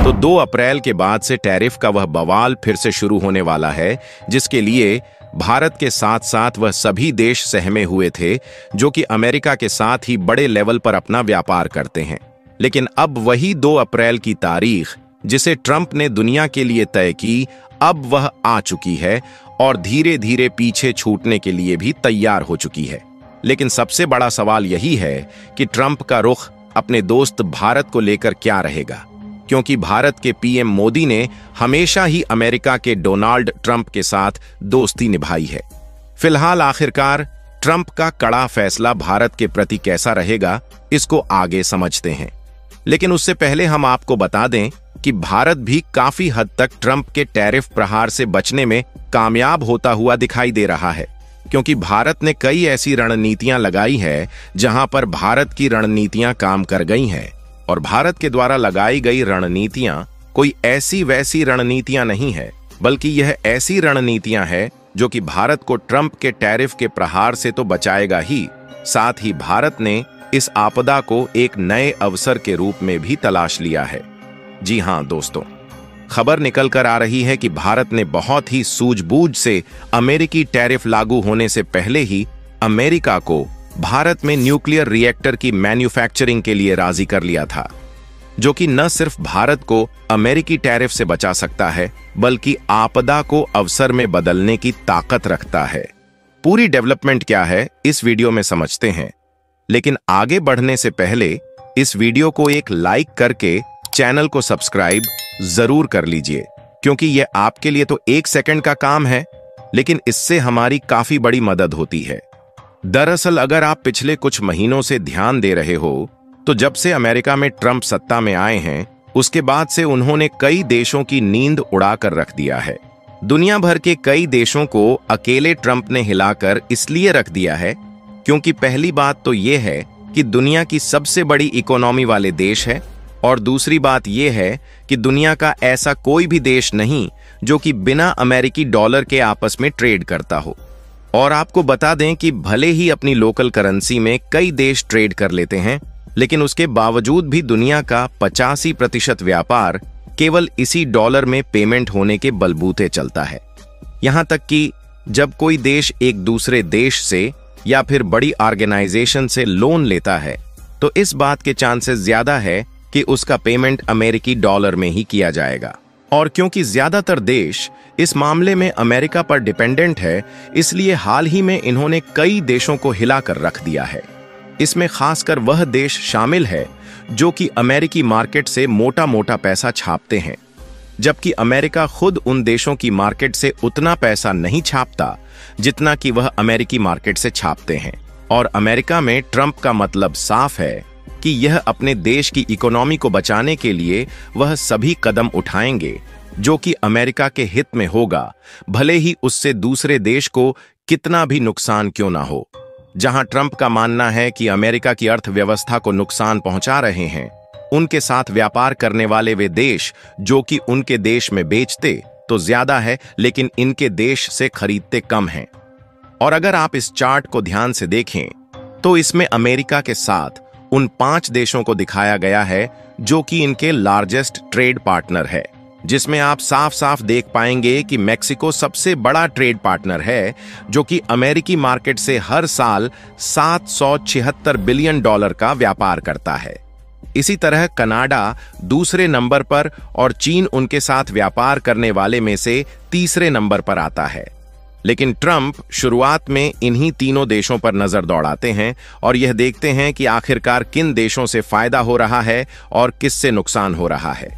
तो 2 अप्रैल के बाद से टैरिफ का वह बवाल फिर से शुरू होने वाला है, जिसके लिए भारत के साथ साथ वह सभी देश सहमे हुए थे जो कि अमेरिका के साथ ही बड़े लेवल पर अपना व्यापार करते हैं। लेकिन अब वही 2 अप्रैल की तारीख जिसे ट्रंप ने दुनिया के लिए तय की, अब वह आ चुकी है और धीरे धीरे पीछे छूटने के लिए भी तैयार हो चुकी है। लेकिन सबसे बड़ा सवाल यही है कि ट्रंप का रुख अपने दोस्त भारत को लेकर क्या रहेगा, क्योंकि भारत के पीएम मोदी ने हमेशा ही अमेरिका के डोनाल्ड ट्रंप के साथ दोस्ती निभाई है। फिलहाल आखिरकार ट्रंप का कड़ा फैसला भारत के प्रति कैसा रहेगा, इसको आगे समझते हैं। लेकिन उससे पहले हम आपको बता दें कि भारत भी काफी हद तक ट्रंप के टैरिफ प्रहार से बचने में कामयाब होता हुआ दिखाई दे रहा है, क्योंकि भारत ने कई ऐसी रणनीतियां लगाई है जहां पर भारत की रणनीतियां काम कर गई हैं। और भारत के द्वारा लगाई गई रणनीतियां कोई ऐसी वैसी रणनीतियां नहीं है, बल्कि यह ऐसी रणनीतियां हैं जो कि भारत को ट्रंप के टैरिफ के प्रहार से तो बचाएगा ही, साथ ही भारत ने इस आपदा को एक नए अवसर के रूप में भी तलाश लिया है। जी हां दोस्तों, खबर निकल कर आ रही है कि भारत ने बहुत ही सूझबूझ से अमेरिकी टैरिफ लागू होने से पहले ही अमेरिका को भारत में न्यूक्लियर रिएक्टर की मैन्युफैक्चरिंग के लिए राजी कर लिया था, जो कि न सिर्फ भारत को अमेरिकी टैरिफ से बचा सकता है, बल्कि आपदा को अवसर में बदलने की ताकत रखता है। पूरी डेवलपमेंट क्या है इस वीडियो में समझते हैं, लेकिन आगे बढ़ने से पहले इस वीडियो को एक लाइक करके चैनल को सब्सक्राइब जरूर कर लीजिए, क्योंकि यह आपके लिए तो 1 सेकंड का काम है, लेकिन इससे हमारी काफी बड़ी मदद होती है। दरअसल अगर आप पिछले कुछ महीनों से ध्यान दे रहे हो, तो जब से अमेरिका में ट्रंप सत्ता में आए हैं, उसके बाद से उन्होंने कई देशों की नींद उड़ाकर रख दिया है। दुनिया भर के कई देशों को अकेले ट्रंप ने हिलाकर इसलिए रख दिया है क्योंकि पहली बात तो यह है कि दुनिया की सबसे बड़ी इकोनॉमी वाले देश है, और दूसरी बात यह है कि दुनिया का ऐसा कोई भी देश नहीं जो कि बिना अमेरिकी डॉलर के आपस में ट्रेड करता हो। और आपको बता दें कि भले ही अपनी लोकल करेंसी में कई देश ट्रेड कर लेते हैं, लेकिन उसके बावजूद भी दुनिया का 85% व्यापार केवल इसी डॉलर में पेमेंट होने के बलबूते चलता है। यहां तक कि जब कोई देश एक दूसरे देश से या फिर बड़ी ऑर्गेनाइजेशन से लोन लेता है, तो इस बात के चांसेस ज्यादा है कि उसका पेमेंट अमेरिकी डॉलर में ही किया जाएगा। और क्योंकि ज्यादातर देश इस मामले में अमेरिका पर डिपेंडेंट है, इसलिए हाल ही में इन्होंने कई देशों को हिलाकर रख दिया है। इसमें खासकर वह देश शामिल है जो कि अमेरिकी मार्केट से मोटा मोटा पैसा छापते हैं, जबकि अमेरिका खुद उन देशों की मार्केट से उतना पैसा नहीं छापता जितना कि वह अमेरिकी मार्केट से छापते हैं। और अमेरिका में ट्रंप का मतलब साफ है कि यह अपने देश की इकोनॉमी को बचाने के लिए वह सभी कदम उठाएंगे जो कि अमेरिका के हित में होगा, भले ही उससे दूसरे देश को कितना भी नुकसान क्यों ना हो। जहां ट्रंप का मानना है कि अमेरिका की अर्थव्यवस्था को नुकसान पहुंचा रहे हैं, उनके साथ व्यापार करने वाले वे देश जो कि उनके देश में बेचते तो ज्यादा है, लेकिन इनके देश से खरीदते कम हैं। और अगर आप इस चार्ट को ध्यान से देखें तो इसमें अमेरिका के साथ उन 5 देशों को दिखाया गया है जो कि इनके लार्जेस्ट ट्रेड पार्टनर है, जिसमें आप साफ साफ देख पाएंगे कि मेक्सिको सबसे बड़ा ट्रेड पार्टनर है, जो कि अमेरिकी मार्केट से हर साल $776 बिलियन का व्यापार करता है। इसी तरह कनाडा दूसरे नंबर पर और चीन उनके साथ व्यापार करने वाले में से तीसरे नंबर पर आता है। लेकिन ट्रंप शुरुआत में इन्हीं तीनों देशों पर नजर दौड़ाते हैं और यह देखते हैं कि आखिरकार किन देशों से फायदा हो रहा है और किससे नुकसान हो रहा है।